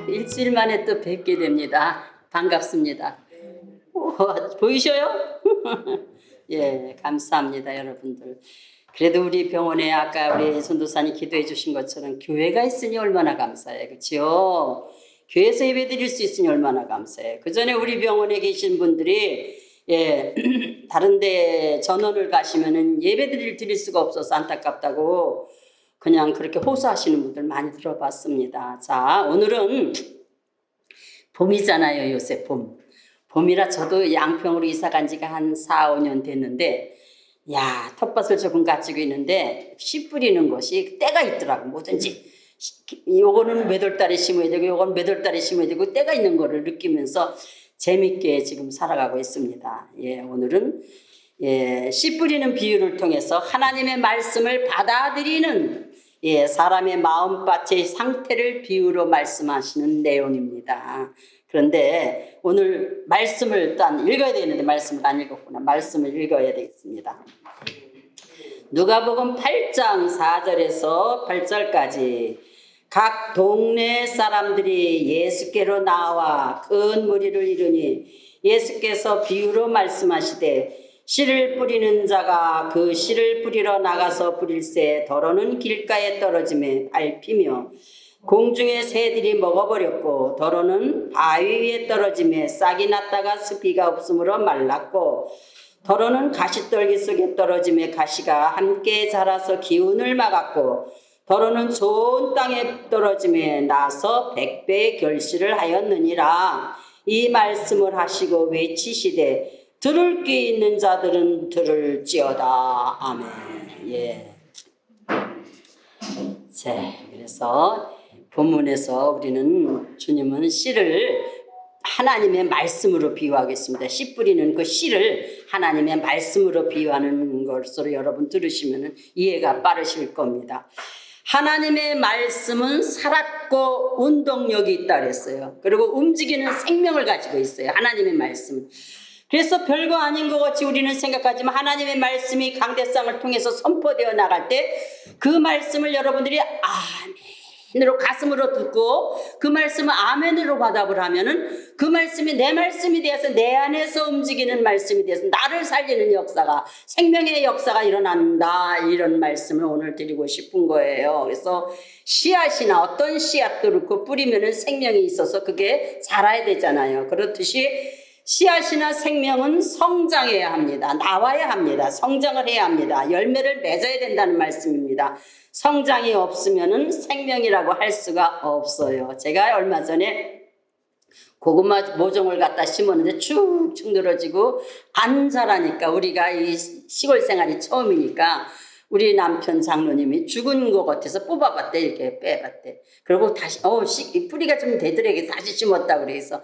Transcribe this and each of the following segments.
일주일 만에 또 뵙게 됩니다. 반갑습니다. 보이셔요? 예, 감사합니다, 여러분들. 그래도 우리 병원에 아까 우리 전도사님 기도해 주신 것처럼 교회가 있으니 얼마나 감사해요. 그렇죠? 교회에서 예배 드릴 수 있으니 얼마나 감사해요. 그 전에 우리 병원에 계신 분들이 다른 데 전원을 가시면은 예배 드릴 수가 없어서 안타깝다고 그냥 그렇게 호소하시는 분들 많이 들어봤습니다. 자, 오늘은 봄이잖아요. 요새 봄이라 저도 양평으로 이사 간 지가 한 4, 5년 됐는데 텃밭을 조금 가지고 있는데 씨 뿌리는 것이 때가 있더라고. 뭐든지 요거는 몇 월 달에 심어야 되고 요거는 몇 월 달에 심어야 되고 때가 있는 거를 느끼면서 재밌게 지금 살아가고 있습니다. 오늘은 씨 뿌리는 비유를 통해서 하나님의 말씀을 받아들이는 사람의 마음밭의 상태를 비유로 말씀하시는 내용입니다. 그런데 오늘 말씀을 일단 읽어야 되는데 말씀을 안 읽었구나. 말씀을 읽어야 되겠습니다. 누가복음 8장 4절에서 8절까지 각 동네 사람들이 예수께로 나와 큰 무리를 이루니 예수께서 비유로 말씀하시되 씨를 뿌리는 자가 그 씨를 뿌리러 나가서 뿌릴새 더러는 길가에 떨어짐에 밟히며 공중의 새들이 먹어버렸고 더러는 바위 위에 떨어짐에 싹이 났다가 습기가 없으므로 말랐고 더러는 가시떨기 속에 떨어짐에 가시가 함께 자라서 기운을 막았고 더러는 좋은 땅에 떨어짐에 나서 100배의 결실을 하였느니라. 이 말씀을 하시고 외치시되 들을 귀 있는 자들은 들을지어다. 아멘. 자, 그래서 본문에서 우리는 주님은 씨를 하나님의 말씀으로 비유하겠습니다. 씨 뿌리는 그 씨를 하나님의 말씀으로 비유하는 것으로 여러분 들으시면 이해가 빠르실 겁니다. 하나님의 말씀은 살았고 운동력이 있다 그랬어요. 그리고 움직이는 생명을 가지고 있어요. 하나님의 말씀은. 그래서 별거 아닌 것 같이 우리는 생각하지만 하나님의 말씀이 강대상을 통해서 선포되어 나갈 때 그 말씀을 여러분들이 아멘으로 가슴으로 듣고 그 말씀을 아멘으로 받아을 하면은 그 말씀이 내 말씀이 되어서 내 안에서 움직이는 말씀이 되어서 나를 살리는 역사가 생명의 역사가 일어난다. 이런 말씀을 오늘 드리고 싶은 거예요. 그래서 씨앗이나 어떤 씨앗도 그렇고 뿌리면은 생명이 있어서 그게 자라야 되잖아요. 그렇듯이 씨앗이나 생명은 성장해야 합니다. 나와야 합니다. 성장을 해야 합니다. 열매를 맺어야 된다는 말씀입니다. 성장이 없으면은 생명이라고 할 수가 없어요. 제가 얼마 전에 고구마 모종을 갖다 심었는데 쭉쭉 늘어지고 안 자라니까 우리가 이 시골 생활이 처음이니까 우리 남편 장로님이 죽은 것 같아서 뽑아봤대. 이렇게 빼봤대. 그리고 다시 뿌리가 좀 되더라게 다시 심었다 그래서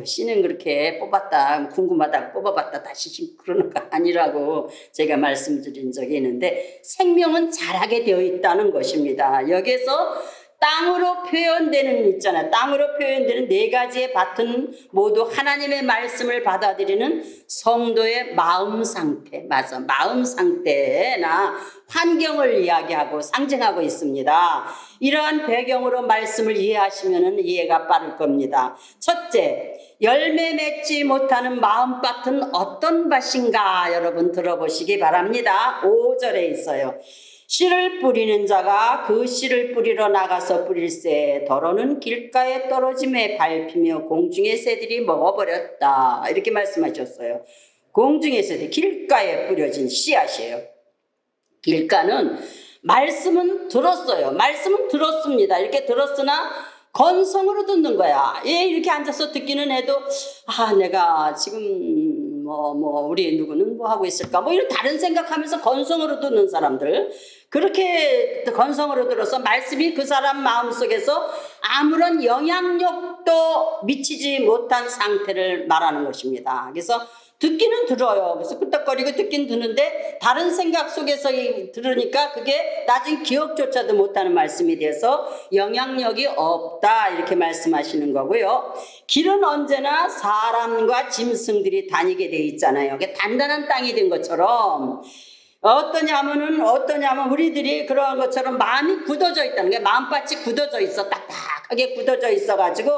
씨는 그렇게 뽑았다 궁금하다고 뽑아봤다 다시 심고 그러는 거 아니라고 제가 말씀드린 적이 있는데 생명은 자라게 되어 있다는 것입니다. 여기서 땅으로 표현되는 땅으로 표현되는 네 가지의 밭은 모두 하나님의 말씀을 받아들이는 성도의 마음 상태, 마음 상태나 환경을 이야기하고 상징하고 있습니다. 이러한 배경으로 말씀을 이해하시면 이해가 빠를 겁니다. 첫째, 열매 맺지 못하는 마음밭은 어떤 밭인가 여러분 들어보시기 바랍니다. 5절에 있어요. 씨를 뿌리는 자가 그 씨를 뿌리러 나가서 뿌릴새 더러는 길가에 떨어짐에 밟히며 공중의 새들이 먹어버렸다. 이렇게 말씀하셨어요. 공중의 새들, 길가에 뿌려진 씨앗이에요. 길가는 말씀은 들었어요. 말씀은 들었습니다. 이렇게 들었으나 건성으로 듣는 거야. 이렇게 앉아서 듣기는 해도 내가 지금 우리 누구는 뭐 하고 있을까 이런 다른 생각하면서 건성으로 듣는 사람들, 그렇게 건성으로 들어서 말씀이 그 사람 마음속에서 아무런 영향력도 미치지 못한 상태를 말하는 것입니다. 그래서 듣기는 들어요. 그래서 끄떡거리고 듣긴 듣는데 다른 생각 속에서 들으니까 그게 나중에 기억조차도 못하는 말씀이 돼서 영향력이 없다. 이렇게 말씀하시는 거고요. 길은 언제나 사람과 짐승들이 다니게 돼 있잖아요. 단단한 땅이 된 것처럼 어떠냐면 우리들이 그런 것처럼 마음이 굳어져 있다는 게 마음밭이 굳어져 있어. 딱딱하게 딱딱하게 굳어져 있어가지고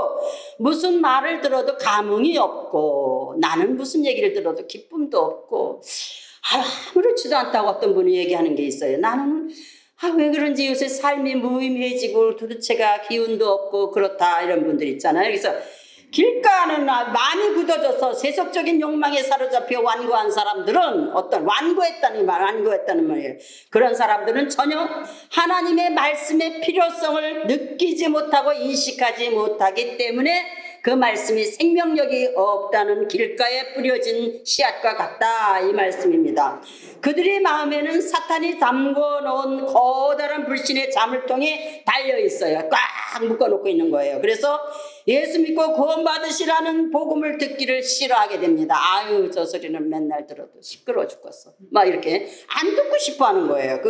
무슨 말을 들어도 감흥이 없고 나는 무슨 얘기를 들어도 기쁨도 없고 아무렇지도 않다고 어떤 분이 얘기하는 게 있어요. 나는 왜 그런지 요새 삶이 무의미해지고 도대체가 기운도 없고 그렇다 이런 분들 있잖아요. 그래서 길가는 많이 굳어져서 세속적인 욕망에 사로잡혀 완고한 사람들은 완고했다는 말이에요. 그런 사람들은 전혀 하나님의 말씀의 필요성을 느끼지 못하고 인식하지 못하기 때문에 그 말씀이 생명력이 없다는 길가에 뿌려진 씨앗과 같다 이 말씀입니다. 그들의 마음에는 사탄이 담궈 놓은 커다란 불신의 자물통이 달려 있어요. 꽉 묶어놓고 있는 거예요. 그래서 예수 믿고 구원받으시라는 복음을 듣기를 싫어하게 됩니다. 아유 저 소리는 맨날 들어도 시끄러워 죽겠어. 막 이렇게 안 듣고 싶어 하는 거예요.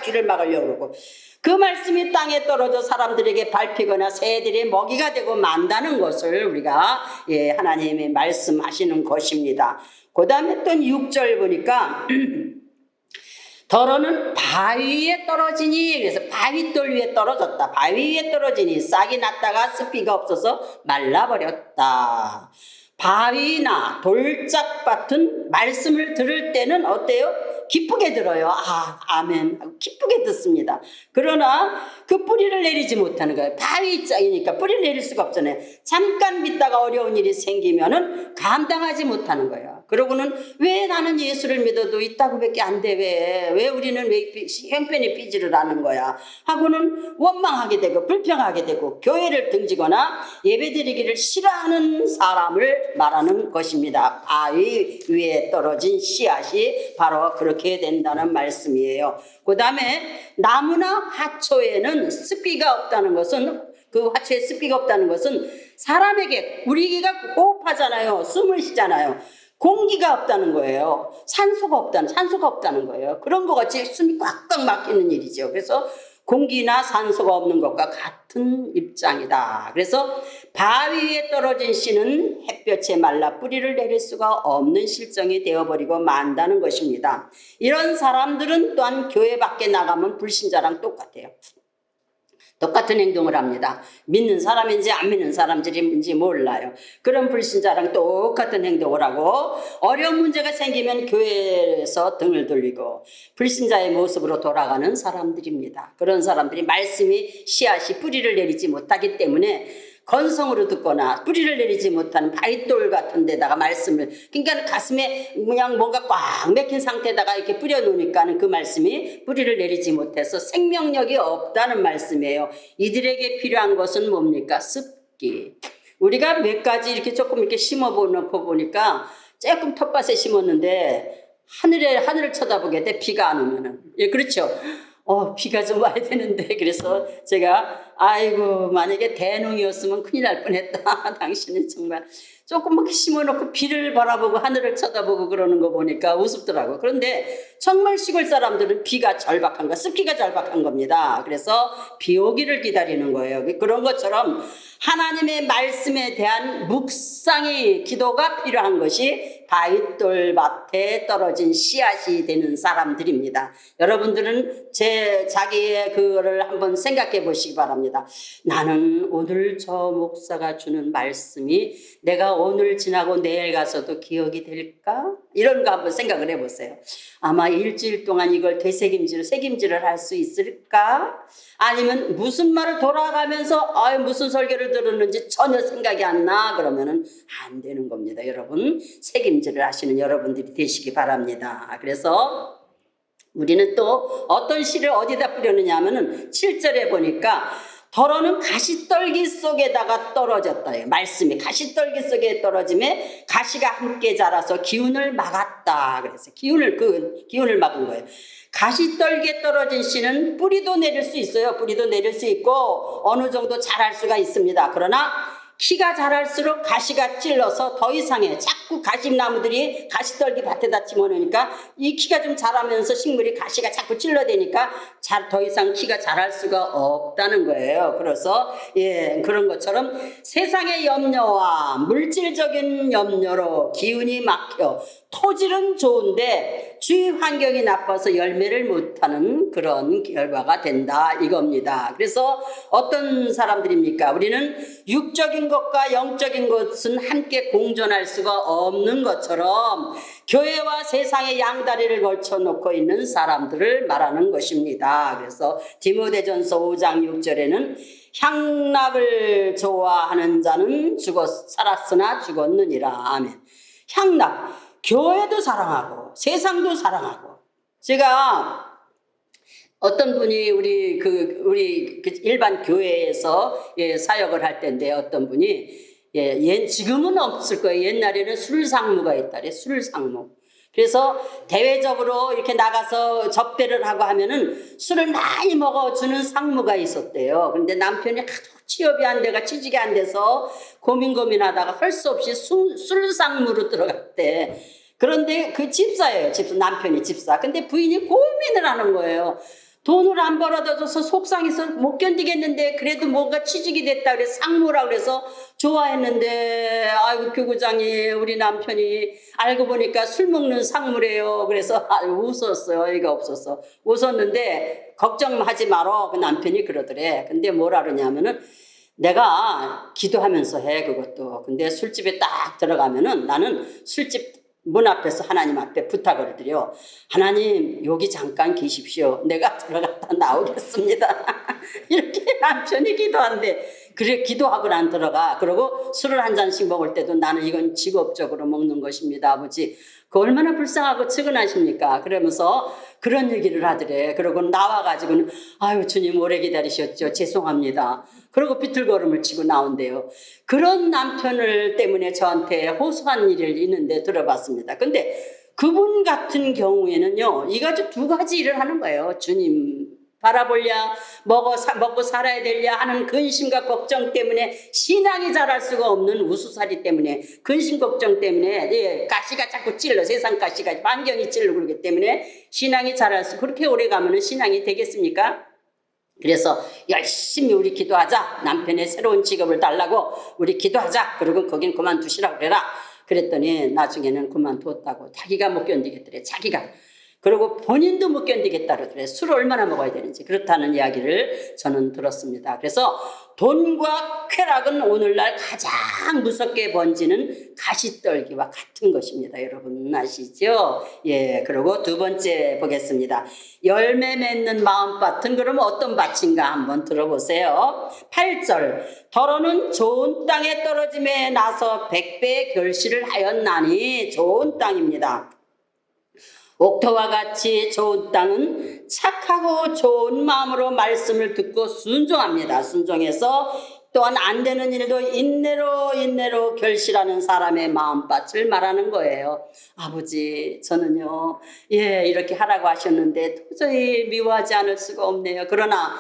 귀를 막으려고 그러고. 그 말씀이 땅에 떨어져 사람들에게 밟히거나 새들의 먹이가 되고 만다는 것을 우리가 하나님의 말씀하시는 것입니다. 그 다음에 또 6절 보니까 더러는 바위에 떨어지니, 그래서 바위돌 위에 떨어졌다. 바위 위에 떨어지니 싹이 났다가 습기가 없어서 말라버렸다. 바위나 돌짝밭은 말씀을 들을 때는 어때요? 기쁘게 들어요. 아멘 하고 기쁘게 듣습니다. 그러나 그 뿌리를 내리지 못하는 거예요. 바위 짝이니까 뿌리를 내릴 수가 없잖아요. 잠깐 믿다가 어려운 일이 생기면은 감당하지 못하는 거예요. 그러고는 왜 나는 예수를 믿어도 있다고밖에 안 돼? 왜 우리는 왜 형편이 삐지를 않는 거야? 하고는 원망하게 되고 불평하게 되고 교회를 등지거나 예배드리기를 싫어하는 사람을 말하는 것입니다. 바위 위에 떨어진 씨앗이 바로 그렇게 된다는 말씀이에요. 그 다음에 나무나 하초에는 습기가 없다는 것은, 그 화초에 습기가 없다는 것은 사람에게, 우리가 호흡하잖아요. 숨을 쉬잖아요. 공기가 없다는 거예요. 산소가 없다는 거예요. 그런 것 같이 숨이 꽉꽉 막히는 일이죠. 그래서 공기나 산소가 없는 것과 같은 입장이다. 그래서 바위 위에 떨어진 씨는 햇볕에 말라 뿌리를 내릴 수가 없는 실정이 되어버리고 만다는 것입니다. 이런 사람들은 또한 교회 밖에 나가면 불신자랑 똑같아요. 똑같은 행동을 합니다. 믿는 사람인지 안 믿는 사람인지 몰라요. 그런 불신자랑 똑같은 행동을 하고 어려운 문제가 생기면 교회에서 등을 돌리고 불신자의 모습으로 돌아가는 사람들입니다. 그런 사람들이 말씀이 씨앗이 뿌리를 내리지 못하기 때문에 건성으로 듣거나 뿌리를 내리지 못하는 바위돌 같은 데다가 말씀을, 그러니까 가슴에 그냥 뭔가 꽉 막힌 상태에다가 이렇게 뿌려놓으니까는 그 말씀이 뿌리를 내리지 못해서 생명력이 없다는 말씀이에요. 이들에게 필요한 것은 뭡니까? 습기. 우리가 몇 가지 이렇게 조금 이렇게 심어놓고 보니까 조금 텃밭에 심었는데 하늘을 쳐다보게 돼. 비가 안 오면은. 예, 그렇죠. 비가 좀 와야 되는데. 그래서 제가 아이고 만약에 대농이었으면 큰일 날 뻔했다. 당신은 정말 조금 막 심어놓고 비를 바라보고 하늘을 쳐다보고 그러는 거 보니까 우습더라고. 그런데 정말 시골 사람들은 비가 절박한 거, 습기가 절박한 겁니다. 그래서 비 오기를 기다리는 거예요. 그런 것처럼 하나님의 말씀에 대한 묵상의 기도가 필요한 것이 바위돌 밭에 떨어진 씨앗이 되는 사람들입니다. 여러분들은 자기의 그거를 한번 생각해 보시기 바랍니다. 나는 오늘 저 목사가 주는 말씀이 내가 오늘 지나고 내일 가서도 기억이 될까? 이런 거 한번 생각을 해보세요. 아마 일주일 동안 이걸 새김질을 할 수 있을까? 아니면 무슨 말을 돌아가면서 무슨 설교를 들었는지 전혀 생각이 안 나? 그러면은 안 되는 겁니다. 여러분, 새김질을 하시는 여러분들이 되시기 바랍니다. 그래서 우리는 또 어떤 씨를 어디다 뿌렸느냐 하면은 7절에 보니까 더러는 가시떨기 속에다가 떨어졌다. 말씀이 가시떨기 속에 떨어짐에 가시가 함께 자라서 기운을 막았다. 그래서 기운을 막은 거예요. 가시떨기에 떨어진 씨는 뿌리도 내릴 수 있어요. 뿌리도 내릴 수 있고 어느 정도 자랄 수가 있습니다. 그러나 키가 자랄수록 가시가 찔러서 더 이상해. 자꾸 가시나무들이 가시떨기 밭에다 심어놓으니까 이 키가 좀 자라면서 식물이 가시가 자꾸 찔러대니까 더 이상 키가 자랄 수가 없다는 거예요. 그래서 그런 것처럼 세상의 염려와 물질적인 염려로 기운이 막혀 토질은 좋은데 주위 환경이 나빠서 열매를 못하는 그런 결과가 된다 이겁니다. 그래서 어떤 사람들입니까? 우리는 육적인 것과 영적인 것은 함께 공존할 수가 없는 것처럼 교회와 세상의 양다리를 걸쳐놓고 있는 사람들을 말하는 것입니다. 그래서 디모데전서 5장 6절에는 향락을 좋아하는 자는 살았으나 죽었느니라. 아멘. 향락, 교회도 사랑하고 세상도 사랑하고. 제가 어떤 분이 우리 일반 교회에서 사역을 할 때인데 어떤 분이 지금은 없을 거예요. 옛날에는 술상무가 있다래. 술상무. 그래서 대외적으로 이렇게 나가서 접대를 하고 하면은 술을 많이 먹어주는 상무가 있었대요. 그런데 남편이 하도 취업이 안 돼가 취직이 안 돼서 고민하다가 할 수 없이 술상무로 들어갔대. 그런데 그 집사예요. 남편이 집사. 근데 부인이 고민을 하는 거예요. 돈을 안 벌어다 줘서 속상해서 못 견디겠는데 그래도 뭔가 취직이 됐다 그래서 상무라 그래서 좋아했는데 아이고 교구장이 우리 남편이 알고 보니까 술 먹는 상무래요. 그래서 웃었어요. 어이가 없어서 웃었는데 걱정하지 말어. 그 남편이 그러더래. 근데 뭐라 그러냐면은 내가 기도하면서 해 그것도. 근데 술집에 딱 들어가면은 나는 술집 문 앞에서 하나님 앞에 부탁을 드려. 하나님 여기 잠깐 계십시오. 내가 들어갔다 나오겠습니다. 이렇게 남편이 기도한대. 그래 기도하고 난 들어가. 그러고 술을 한 잔씩 먹을 때도 나는 이건 직업적으로 먹는 것입니다. 아버지. 그 얼마나 불쌍하고 측은하십니까? 그러면서 그런 얘기를 하더래. 그러고 나와가지고는 아유 주님 오래 기다리셨죠. 죄송합니다. 그러고 비틀걸음을 치고 나온대요. 그런 남편을 때문에 저한테 호소한 일이 있는데 들어봤습니다. 근데 그분 같은 경우에는요. 이가지고 두 가지 일을 하는 거예요. 주님 바라보랴 먹고 살아야 되랴 하는 근심과 걱정 때문에 신앙이 자랄 수가 없는 우수살이 때문에 근심 걱정 때문에 가시가 자꾸 찔러 세상 가시가 환경이 찔러 그러기 때문에 신앙이 자랄 수 그렇게 오래 가면은 신앙이 되겠습니까? 그래서 열심히 우리 기도하자. 남편의 새로운 직업을 달라고 우리 기도하자. 그리고 거긴 그만두시라고 그래라. 그랬더니 나중에는 그만뒀다고. 자기가 못 견디겠더래. 자기가. 그리고 본인도 못 견디겠다 그러더래. 술을 얼마나 먹어야 되는지. 그렇다는 이야기를 저는 들었습니다. 그래서 돈과 쾌락은 오늘날 가장 무섭게 번지는 가시떨기와 같은 것입니다. 여러분 아시죠? 그리고 두 번째 보겠습니다. 열매 맺는 마음밭은 그러면 어떤 밭인가 한번 들어보세요. 8절 더러는 좋은 땅에 떨어짐에 나서 100배의 결실을 하였나니 좋은 땅입니다. 옥토와 같이 좋은 땅은 착하고 좋은 마음으로 말씀을 듣고 순종합니다. 순종해서 또한 안 되는 일도 인내로 결실하는 사람의 마음밭을 말하는 거예요. 아버지 저는요 이렇게 하라고 하셨는데 도저히 미워하지 않을 수가 없네요. 그러나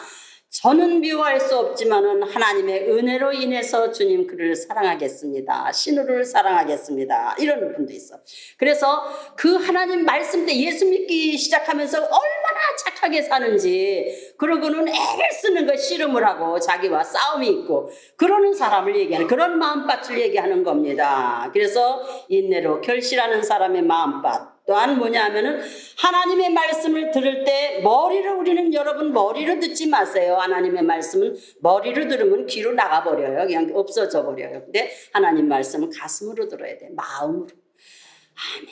저는 미워할 수 없지만은 하나님의 은혜로 인해서 주님 그를 사랑하겠습니다. 신우를 사랑하겠습니다. 이런 분도 있어. 그래서 그 하나님 말씀 때 예수 믿기 시작하면서 얼마나 착하게 사는지 그러고는 애를 쓰는 거 씨름을 하고 자기와 싸움이 있고 그러는 사람을 얘기하는 그런 마음밭을 얘기하는 겁니다. 그래서 인내로 결실하는 사람의 마음밭 또한 뭐냐 하면은 하나님의 말씀을 들을 때 우리는 여러분 머리로 듣지 마세요. 하나님의 말씀은 머리로 들으면 귀로 나가버려요. 그냥 없어져 버려요. 근데 하나님 말씀은 가슴으로 들어야 돼. 마음으로. 아멘.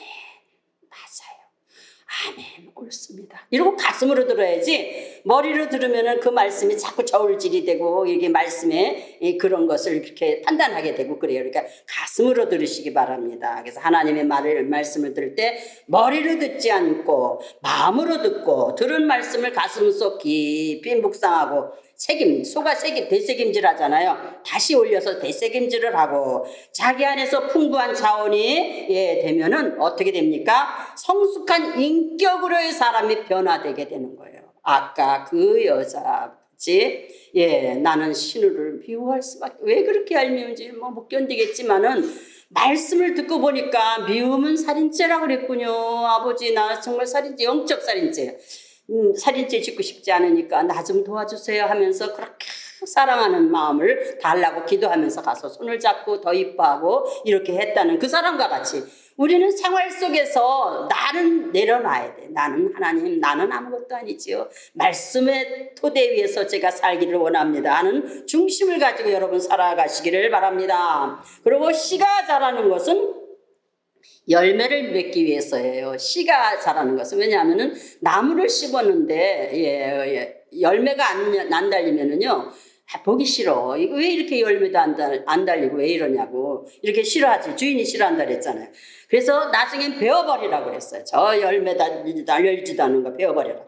맞아요. 아멘. 옳습니다. 이러고 가슴으로 들어야지 머리로 들으면은 그 말씀이 자꾸 저울질이 되고 이게 말씀에 그런 것을 이렇게 판단하게 되고 그래요. 그러니까 가슴으로 들으시기 바랍니다. 그래서 하나님의 말씀을 들을 때 머리로 듣지 않고 마음으로 듣고 들은 말씀을 가슴속 깊이 묵상하고 소가 되새김질 하잖아요. 다시 올려서 되새김질을 하고 자기 안에서 풍부한 자원이 되면은 어떻게 됩니까? 성숙한 인격으로의 사람이 변화되게 되는 거예요. 아까 그 여자 지 예, 나는 신우를 미워할 수밖에, 왜 그렇게 얄미운지 못 견디겠지만은 말씀을 듣고 보니까 미움은 살인죄라고 그랬군요. 아버지, 나 정말 살인죄, 영적 살인죄. 살인죄 짓고 싶지 않으니까 나 좀 도와주세요 하면서 그렇게 사랑하는 마음을 달라고 기도하면서 가서 손을 잡고 더 이뻐하고 이렇게 했다는 그 사람과 같이 우리는 생활 속에서 나는 내려놔야 돼. 나는 하나님, 나는 아무것도 아니지요. 말씀의 토대 위에서 제가 살기를 원합니다 하는 중심을 가지고 여러분 살아가시기를 바랍니다. 그리고 씨가 자라는 것은 열매를 맺기 위해서예요. 씨가 자라는 것은. 왜냐하면은 나무를 심었는데 열매가 안 달리면은요, 보기 싫어. 이거 왜 이렇게 열매도 안 달리고 왜 이러냐고. 이렇게 싫어하지. 주인이 싫어한다 그랬잖아요. 그래서 나중엔 베어버리라고 그랬어요. 저 열매 달려있지도 않은 거 베어버려라.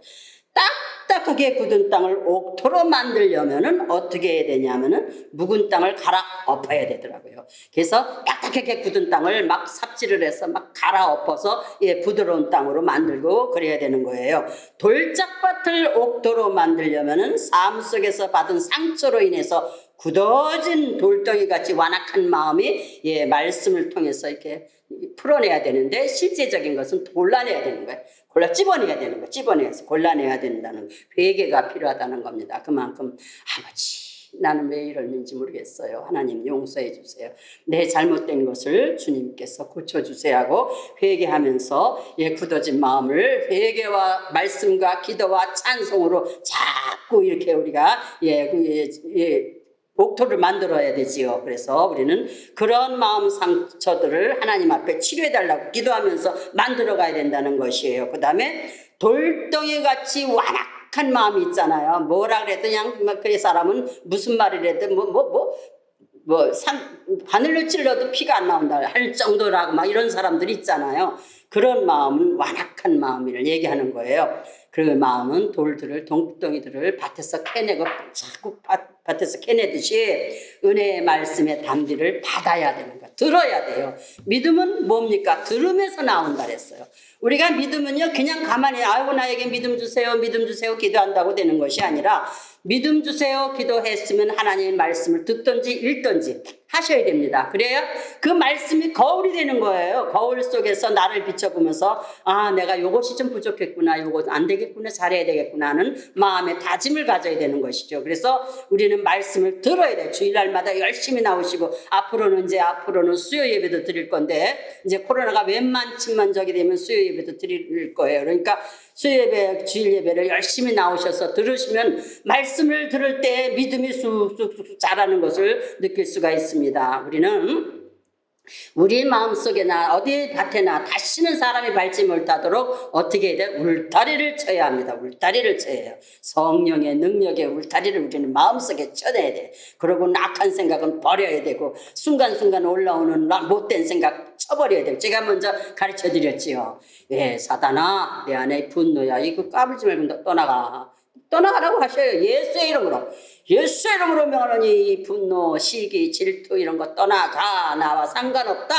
딱딱하게 굳은 땅을 옥토로 만들려면은 어떻게 해야 되냐면은 묵은 땅을 갈아 엎어야 되더라고요. 그래서 딱딱하게 굳은 땅을 막 삽질을 해서 막 갈아 엎어서 부드러운 땅으로 만들고 그래야 되는 거예요. 돌짝밭을 옥토로 만들려면은 삶 속에서 받은 상처로 인해서 굳어진 돌덩이 같이 완악한 마음이 말씀을 통해서 이렇게 풀어내야 되는데 실제적인 것은 골라내야 되는 거예요. 찝어내야 되는 거예요. 찝어내서 골라내야 된다는 회개가 필요하다는 겁니다. 그만큼 아버지, 나는 왜 이러는지 모르겠어요. 하나님 용서해 주세요. 내 잘못된 것을 주님께서 고쳐주세요 하고 회개하면서 굳어진 마음을 회개와 말씀과 기도와 찬송으로 자꾸 이렇게 우리가 옥토를 만들어야 되지요. 그래서 우리는 그런 마음 상처들을 하나님 앞에 치료해달라고 기도하면서 만들어가야 된다는 것이에요. 그 다음에 돌덩이같이 완악한 마음이 있잖아요. 뭐라 그래도 그냥 그 사람은 무슨 말을 해도 바늘로 찔러도 피가 안 나온다 할 정도라고 막 이런 사람들이 있잖아요. 그런 마음은 완악한 마음을 얘기하는 거예요. 그 마음은 돌덩이들을 밭에서 캐내고 자꾸 밭에서 캐내듯이 은혜의 말씀의 담비를 받아야 되는 거예요. 들어야 돼요. 믿음은 뭡니까? 들음에서 나온다 그랬어요. 우리가 믿음은요, 그냥 가만히 아이고 나에게 믿음 주세요 기도한다고 되는 것이 아니라 믿음 주세요 기도했으면 하나님의 말씀을 듣든지 읽든지 하셔야 됩니다. 그래야 그 말씀이 거울이 되는 거예요. 거울 속에서 나를 비춰보면서 내가 요것이 좀 부족했구나, 요것 안 되겠구나, 잘해야 되겠구나 하는 마음의 다짐을 가져야 되는 것이죠. 그래서 우리는 말씀을 들어야 돼요. 주일날마다 열심히 나오시고 앞으로는 수요 예배도 드릴 건데 이제 코로나가 웬만치만 저기 되면 수요 예배도 드릴 거예요. 그러니까 수요 예배, 주일 예배를 열심히 나오셔서 들으시면 말씀을 들을 때 믿음이 쑥쑥 자라는 것을 느낄 수가 있습니다. 우리는 우리 마음속에나 어디 밭에나 다시는 사람이 밟지 못하도록 어떻게 해야 돼요? 울타리를 쳐야 합니다. 울타리를 쳐야 해요. 성령의 능력의 울타리를 우리는 마음속에 쳐내야 돼. 그리고 악한 생각은 버려야 되고 순간순간 올라오는 못된 생각 쳐버려야 돼요. 제가 먼저 가르쳐 드렸지요. 사단아, 내 안에 분노야. 이거 까불지 말고 떠나가라고 하셔요. 예수의 이름으로. 예수의 이름으로 명하노니 분노, 시기, 질투 이런 거 떠나가. 나와 상관없다.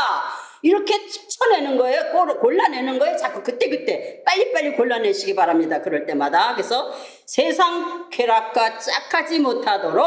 이렇게 쳐내는 거예요. 골라내는 거예요. 자꾸 그때 빨리빨리 골라내시기 바랍니다. 그럴 때마다. 그래서 세상 쾌락과 짝하지 못하도록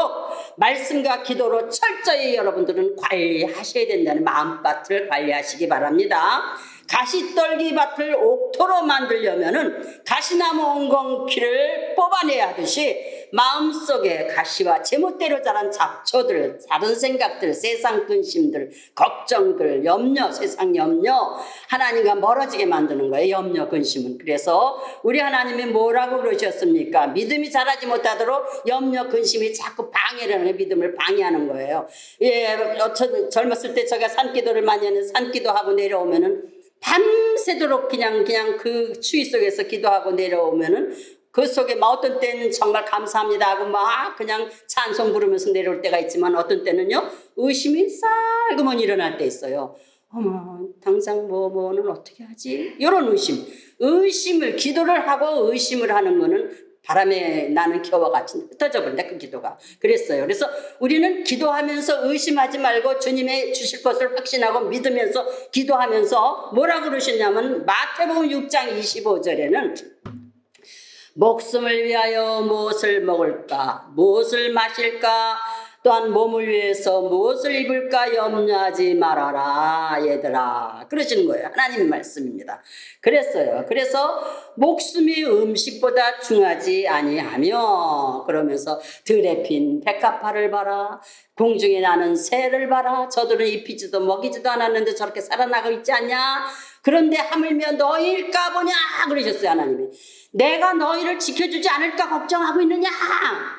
말씀과 기도로 철저히 여러분들은 관리하셔야 된다는 마음밭을 관리하시기 바랍니다. 가시떨기 밭을 옥토로 만들려면은 가시나무 엉겅퀴를 뽑아내야 하듯이 마음속에 가시와 제멋대로 자란 잡초들, 다른 생각들, 세상 근심들, 걱정들, 염려, 세상 염려, 하나님과 멀어지게 만드는 거예요. 염려, 근심은. 그래서 우리 하나님이 뭐라고 그러셨습니까? 믿음이 자라지 못하도록 염려, 근심이 자꾸 방해를 하는 거예요. 믿음을 방해하는 거예요. 젊었을 때 제가 산기도를 많이 하는 산기도하고 내려오면은 밤새도록 그냥 그 추위 속에서 기도하고 내려오면은 그 속에 어떤 때는 정말 감사합니다 하고 막 그냥 찬송 부르면서 내려올 때가 있지만 어떤 때는요 의심이 살그머니 일어날 때 있어요. 어머, 당장 뭐는 어떻게 하지? 이런 의심을 기도를 하고 의심을 하는 거는 바람에 나는 겨와 같이 흩어져 버린다, 그 기도가. 그랬어요. 그래서 우리는 기도하면서 의심하지 말고 주님의 주실 것을 확신하고 믿으면서 기도하면서 뭐라고 그러셨냐면 마태복음 6장 25절에는 목숨을 위하여 무엇을 먹을까, 무엇을 마실까, 또한 몸을 위해서 무엇을 입을까 염려하지 말아라 얘들아, 그러시는 거예요. 하나님의 말씀입니다. 그래서 목숨이 음식보다 중하지 아니하며, 그러면서 들에 핀 백합화를 봐라, 공중에 나는 새를 봐라, 저들은 입히지도 먹이지도 않았는데 저렇게 살아나고 있지 않냐. 그런데 하물며 너희일까 보냐 그러셨어요. 하나님이 내가 너희를 지켜주지 않을까 걱정하고 있느냐.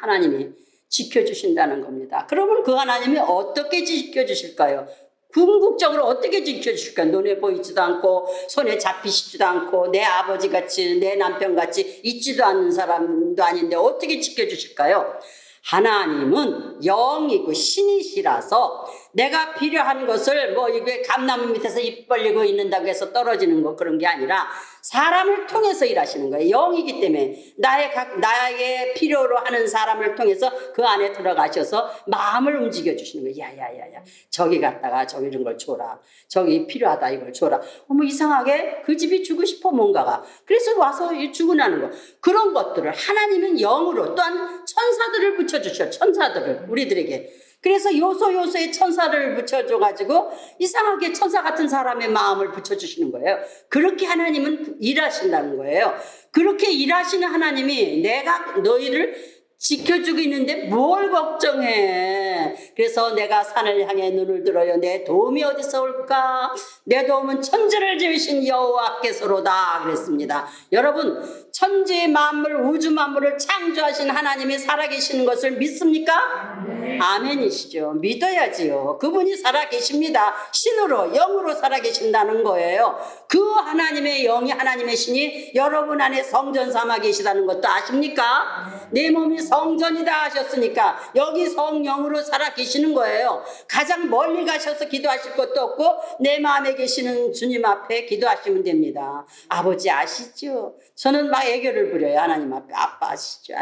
하나님이 지켜주신다는 겁니다. 그러면 그 하나님이 어떻게 지켜주실까요? 궁극적으로 어떻게 지켜주실까요? 눈에 보이지도 않고 손에 잡히시지도 않고 내 아버지같이 내 남편같이 있지도 않는 사람도 아닌데 어떻게 지켜주실까요? 하나님은 영이고 신이시라서 내가 필요한 것을 뭐 이게 감나무 밑에서 입 벌리고 있는다고 해서 떨어지는 거 그런 게 아니라 사람을 통해서 일하시는 거예요. 영이기 때문에 나의 필요로 하는 사람을 통해서 그 안에 들어가셔서 마음을 움직여 주시는 거예요. 야야야야, 저기 갔다가 저기 이런 걸 줘라, 저기 필요하다 이걸 줘라. 어머 이상하게 그 집이 주고 싶어 뭔가가, 그래서 와서 주고 나는 거, 그런 것들을 하나님은 영으로, 또한 천사들을 붙여주셔. 천사들을 우리들에게. 그래서 요소요소에 천사를 붙여줘가지고 이상하게 천사 같은 사람의 마음을 붙여주시는 거예요. 그렇게 하나님은 일하신다는 거예요. 그렇게 일하시는 하나님이 내가 너희를 지켜주고 있는데 뭘 걱정해. 그래서 내가 산을 향해 눈을 들어요. 내 도움이 어디서 올까? 내 도움은 천지를 지으신 여호와께서로다 그랬습니다. 여러분, 천지 만물 우주 만물을 창조하신 하나님이 살아계시는 것을 믿습니까? 네. 아멘이시죠. 믿어야지요. 그분이 살아계십니다. 신으로 영으로 살아계신다는 거예요. 그 하나님의 영이, 하나님의 신이 여러분 안에 성전 삼아 계시다는 것도 아십니까? 내 몸이 성전이다 하셨으니까 여기 성령으로 살아 계시는 거예요. 가장 멀리 가셔서 기도하실 것도 없고 내 마음에 계시는 주님 앞에 기도하시면 됩니다. 아버지 아시죠? 저는 막 애교를 부려요. 하나님 앞에. 아빠 아시죠?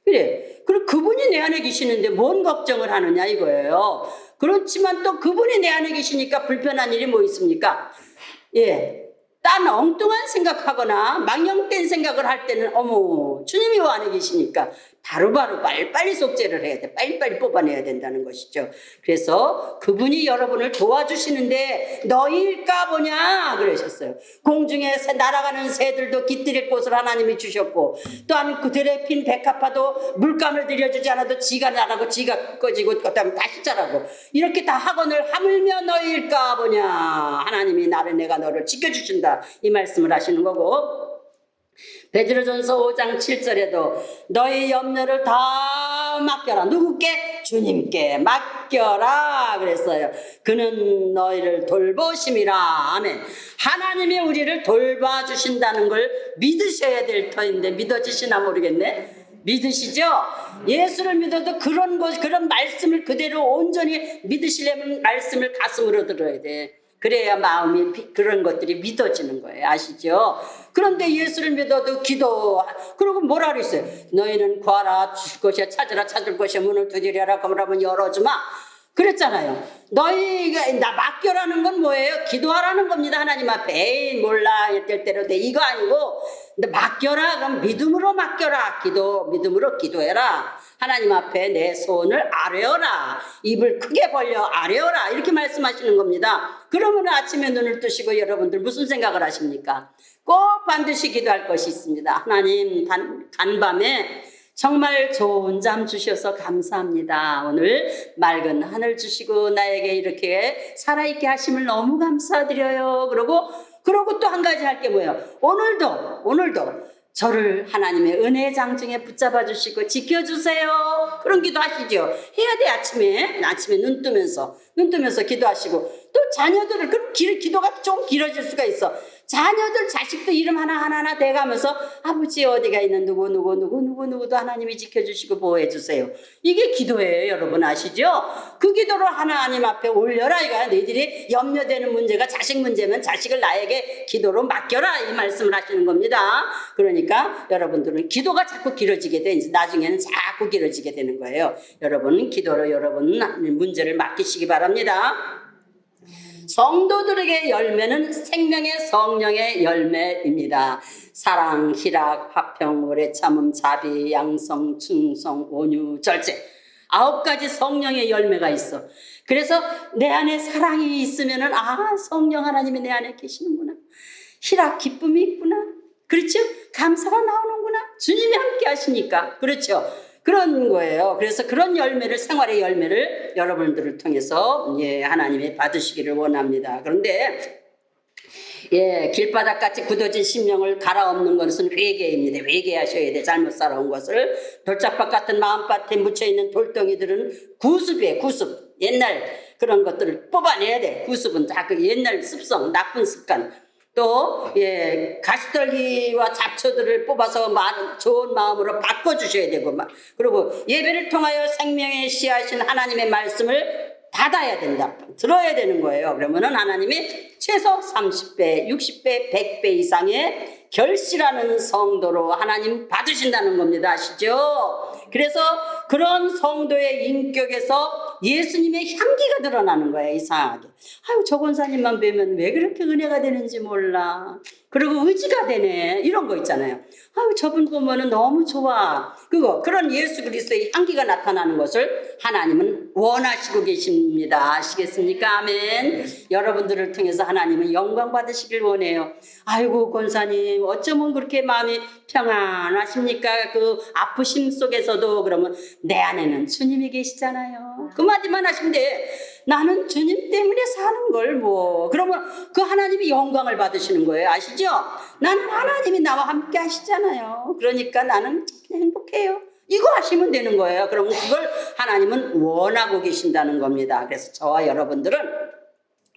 그래. 그리고 그분이 내 안에 계시는데 뭔 걱정을 하느냐 이거예요. 그렇지만 또 그분이 내 안에 계시니까 불편한 일이 뭐 있습니까? 예. 딴 엉뚱한 생각하거나 망령된 생각을 할 때는 어머 주님이 와 안에 계시니까 바로바로 빨리빨리 속죄를 해야 돼. 빨리빨리 뽑아내야 된다는 것이죠. 그래서 그분이 여러분을 도와주시는데 너희일까 보냐 그러셨어요. 공중에 날아가는 새들도 깃들일 곳을 하나님이 주셨고, 또한 그들의 핀 백합화도 물감을 들여주지 않아도 지가 나가고 지가 꺼지고 그다음에 다시 자라고 이렇게 다 학원을 하물며 너희일까 보냐. 하나님이 내가 너를 지켜주신다 이 말씀을 하시는 거고, 베드로전서 5장 7절에도 너희 염려를 다 맡겨라. 누구께? 주님께 맡겨라 그랬어요. 그는 너희를 돌보심이라. 아멘. 하나님이 우리를 돌봐주신다는 걸 믿으셔야 될 터인데 믿어지시나 모르겠네. 믿으시죠? 예수를 믿어도 그런 말씀을 그대로 온전히 믿으시려면 말씀을 가슴으로 들어야 돼. 그래야 마음이 그런 것들이 믿어지는 거예요. 아시죠? 그런데 예수를 믿어도 그러고 뭐라 그랬어요? 너희는 구하라 주실 것이야, 찾으라 찾을 것이야, 문을 두드려라 그러면 열어주마 그랬잖아요. 너희가 나 맡겨라는 건 뭐예요? 기도하라는 겁니다. 하나님 앞에. 에이 몰라 때때로 돼 이거 아니고 맡겨라. 그럼 믿음으로 맡겨라. 믿음으로 기도해라. 하나님 앞에 내 소원을 아뢰어라. 입을 크게 벌려 아뢰어라. 이렇게 말씀하시는 겁니다. 그러면 아침에 눈을 뜨시고 여러분들 무슨 생각을 하십니까? 꼭 반드시 기도할 것이 있습니다. 하나님 간밤에 정말 좋은 잠 주셔서 감사합니다. 오늘 맑은 하늘 주시고 나에게 이렇게 살아있게 하심을 너무 감사드려요. 그러고 또 한 가지 할 게 뭐예요? 오늘도 저를 하나님의 은혜 장중에 붙잡아 주시고 지켜주세요. 그런 기도 하시죠. 해야 돼. 아침에 눈 뜨면서 기도하시고, 또 자녀들을 그럼 기도가 좀 길어질 수가 있어. 자식도 이름 하나하나 돼가면서 아버지 어디가 있는 누구누구도 하나님이 지켜주시고 보호해주세요. 이게 기도예요. 여러분 아시죠? 그 기도를 하나님 앞에 올려라. 이거야. 너희들이 염려되는 문제가 자식 문제면 자식을 나에게 기도로 맡겨라. 이 말씀을 하시는 겁니다. 그러니까 여러분들은 기도가 자꾸 길어지게 돼. 이제 나중에는 자꾸 길어지게 되는 거예요. 여러분은 기도로 여러분 문제를 맡기시기 바랍니다. 성도들에게 열매는 생명의 성령의 열매입니다. 사랑, 희락, 화평, 오래 참음, 자비, 양성, 충성, 온유, 절제. 9가지 성령의 열매가 있어. 그래서 내 안에 사랑이 있으면은 성령 하나님이 내 안에 계시는구나. 희락, 기쁨이 있구나. 그렇죠? 감사가 나오는구나. 주님이 함께 하시니까. 그렇죠? 그런 거예요. 그래서 그런 열매를, 생활의 열매를 여러분들을 통해서 하나님이 받으시기를 원합니다. 그런데 길바닥같이 굳어진 심령을 갈아엎는 것은 회개입니다. 회개하셔야 돼. 잘못 살아온 것을. 돌짝밭 같은 마음밭에 묻혀있는 돌덩이들은 구습이에요. 구습. 옛날 그런 것들을 뽑아내야 돼. 구습은 다 그 옛날 습성, 나쁜 습관. 또 가시떨기와 잡초들을 뽑아서 좋은 마음으로 바꿔주셔야 되고, 그리고 예배를 통하여 생명의 씨앗인 하나님의 말씀을 받아야 된다. 들어야 되는 거예요. 그러면은 하나님이 최소 30배, 60배, 100배 이상의 결실하는 성도로 하나님 받으신다는 겁니다. 아시죠? 그래서 그런 성도의 인격에서 예수님의 향기가 드러나는 거예요. 이상하게. 저 권사님만 뵈면 왜 그렇게 은혜가 되는지 몰라. 그리고 의지가 되네. 이런 거 있잖아요. 저분 보면은 너무 좋아. 그런 예수 그리스도의 향기가 나타나는 것을 하나님은 원하시고 계십니다. 아시겠습니까? 아멘. 여러분들을 통해서 하나님은 영광 받으시길 원해요. 아이고 권사님 어쩌면 그렇게 마음이 평안하십니까? 그 아프심 속에서도. 그러면 내 안에는 주님이 계시잖아요. 그 마디만 하시면 돼. 나는 주님 때문에 사는 걸 뭐. 그러면 그 하나님이 영광을 받으시는 거예요. 아시죠? 나는 하나님이 나와 함께 하시잖아요. 그러니까 나는 그냥 행복해요. 이거 하시면 되는 거예요. 그러면 그걸 하나님은 원하고 계신다는 겁니다. 그래서 저와 여러분들은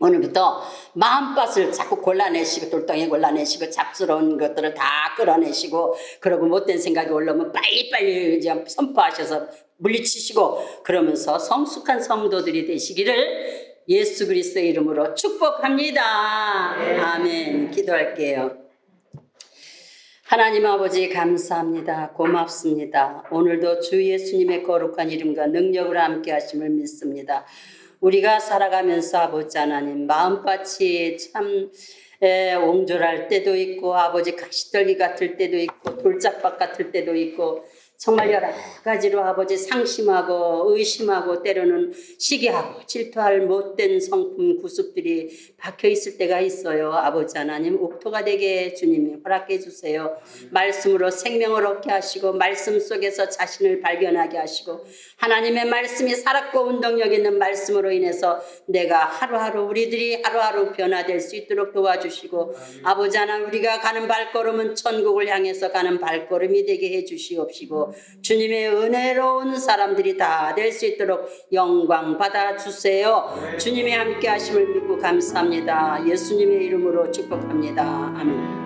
오늘부터 마음밭을 자꾸 골라내시고, 돌덩이 골라내시고, 잡스러운 것들을 다 끌어내시고, 그러고 못된 생각이 올라오면 빨리빨리 이제 선포하셔서 물리치시고, 그러면서 성숙한 성도들이 되시기를 예수 그리스도의 이름으로 축복합니다. 네. 아멘. 기도할게요. 하나님 아버지 감사합니다. 고맙습니다. 오늘도 주 예수님의 거룩한 이름과 능력으로 함께 하심을 믿습니다. 우리가 살아가면서 아버지 하나님 마음밭이 참 옹졸할 때도 있고, 아버지 가시떨기 같을 때도 있고, 돌짝밭 같을 때도 있고, 정말 여러 가지로 아버지 상심하고 의심하고 때로는 시기하고 질투할 못된 성품 구습들이 박혀 있을 때가 있어요. 아버지 하나님 옥토가 되게 주님이 허락해 주세요. 말씀으로 생명을 얻게 하시고, 말씀 속에서 자신을 발견하게 하시고, 하나님의 말씀이 살았고 운동력 있는 말씀으로 인해서 내가 하루하루, 우리들이 하루하루 변화될 수 있도록 도와주시고, 아버지 하나님 우리가 가는 발걸음은 천국을 향해서 가는 발걸음이 되게 해 주시옵시고, 주님의 은혜로운 사람들이 다 될 수 있도록 영광 받아 주세요. 주님의 함께 하심을 믿고 감사합니다. 예수님의 이름으로 축복합니다. 아멘.